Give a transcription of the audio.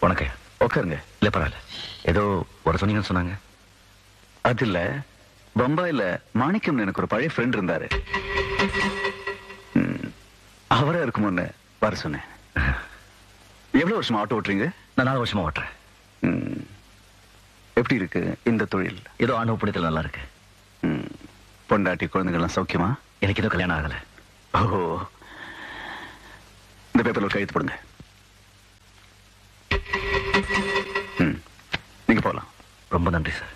வணக்கம். உட்காருங்க. இல்ல பரவாயில்ல. ஏதோ வர சொன்னீங்கன்னு சொன்னாங்க. அது இல்ல, பம்பாயில மாணிக்கம் எனக்கு ஒரு பழைய ஃப்ரெண்ட் இருந்தாரு. அவரா இருக்குமோன்னு வர சொன்னேன். எவ்வளவு வருஷமா ஆட்டோ ஓட்டுறீங்க? நான் 4 வருஷமா ஓட்டுறேன். எப்படி இருக்கு இந்த தொழில்? ஏதோ ஆணவ புண்ணியத்தில் நல்லா இருக்கு. பொண்டாட்டி குழந்தைகள்லாம் சௌக்கியமா? எனக்கு ஏதோ கல்யாணம் ஆகல. ஓஹோ, இந்த பேப்பர்ல ஒரு கையெழுத்து போடுங்க. நீங்க போலாம். ரொம்ப நன்றி சார்.